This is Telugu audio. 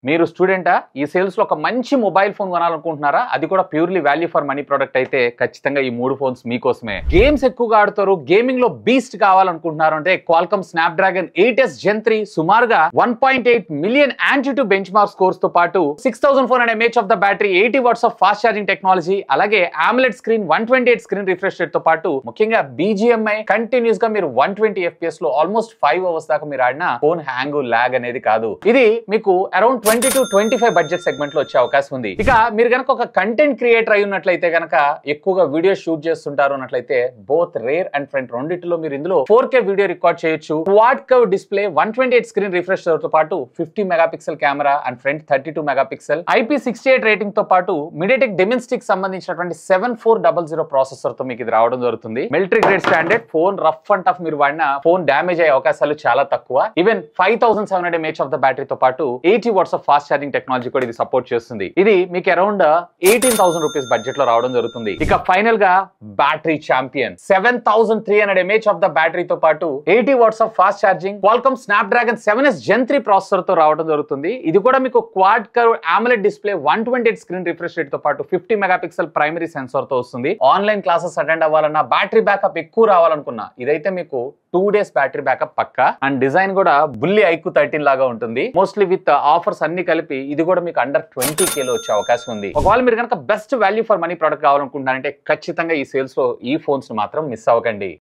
మీరు స్టూడెంటా ఈ సేల్స్ లో ఒక మంచి మొబైల్ ఫోన్ కొనాలనుకుంటున్నారా? అది కూడా purely value for money product అయితే ఖచ్చితంగా ఈ మూడు ఫోన్స్ మీకోసమే. గేమ్స్ ఎక్కువగా ఆడుతారు, గేమింగ్ లో బీస్ట్ కావాలనుకుంటున్నారు అంటే క్వాల్కమ్ స్నాప్డ్రాగన్ 8s Gen 3 సుమారుగా 1.8 million Antutu bench mark scores తో పాటు 6400 mAh of the battery, 80 watts of fast charging technology, అలాగే AMOLED screen, 128 screen refresh rate తో పాటు ముఖ్యంగా BGMI కంటిన్యూస్ గా మీరు 120 FPS లో ఆల్మోస్ట్ 5 hours దాకా మీరు ఆడిన ఫోన్ హ్యాంగ్ లాగ్ అనేది కాదు. ఇది మీకు అరౌండ్ 20 to 25 బడ్జెట్ సెగ్మెంట్ లో వచ్చే అవకాశం ఉంది. ఇక మీరు గనక ఒక కంటెంట్ క్రియేటర్ అయి ఉన్నట్లయితే గనక ఎక్కువగా వీడియో షూట్ చేస్తుంటారు అన్నట్లయితే బోత్ రేర్ అండ్ ఫ్రంట్ రెండిటిలో మీరు ఇందులో 4K వీడియో రికార్డ్ చేయొచ్చు. Quad curve display, 128 screen refresh తో పాటు 50 megapixel camera and front 32 megapixel, IP68 rating తో పాటు MediaTek Dimensity కి సంబంధించినటువంటి 7400 ప్రాసెసర్ తో మీకు ఇది రావడం జరుగుతుంది. Military grade standard phone, rough and tough మీరు వాడిన ఫోన్ డ్యామేజ్ అయ్యే అవకాశాలు చాలా తక్కువ. Even 5700 mAh of the battery తో పాటు 80 watts of fast charging technology కూడా ఇది సపోర్ట్ చేస్తుంది. ఇది మీకు అరౌండ్ 18,000 రూపీస్ బడ్జెట్ లో రావడం జరుగుతుంది. ఇక ఫైనల్ గా battery champion 7300 mAh of the battery తో పాటు 80 watts of fast charging, Qualcomm Snapdragon 7s Gen 3 processor తో రావడం జరుగుతుంది. ఇది కూడా మీకు quad curve AMOLED display, 128 screen refresh rate తో పాటు 50 మెగాపిక్సెల్ ప్రైమరీ సెన్సార్ తో వస్తుంది. ఆన్లైన్ క్లాసెస్ అటెండ్ అవ్వాలన్నా, బ్యాటరీ బ్యాకప్ ఎక్కువ రావాలనుకున్నా ఇదైతే మీకు 2 days బ్యాటరీ బ్యాకప్ పక్కా. అండ్ డిజైన్ కూడా బుల్లి ఐక్యూ 13 లాగా ఉంటుంది. మోస్ట్లీ విత్ ఆఫర్స్ అన్ని కలిపి ఇది కూడా మీకు అండర్ 20K లో వచ్చే అవకాశం ఉంది. ఒకవేళ మీరు కనుక best value for money product కావాలనుకుంటున్నారంటే ఖచ్చితంగా ఈ సేల్స్ లో ఈ ఫోన్స్ మాత్రం మిస్ అవ్వకండి.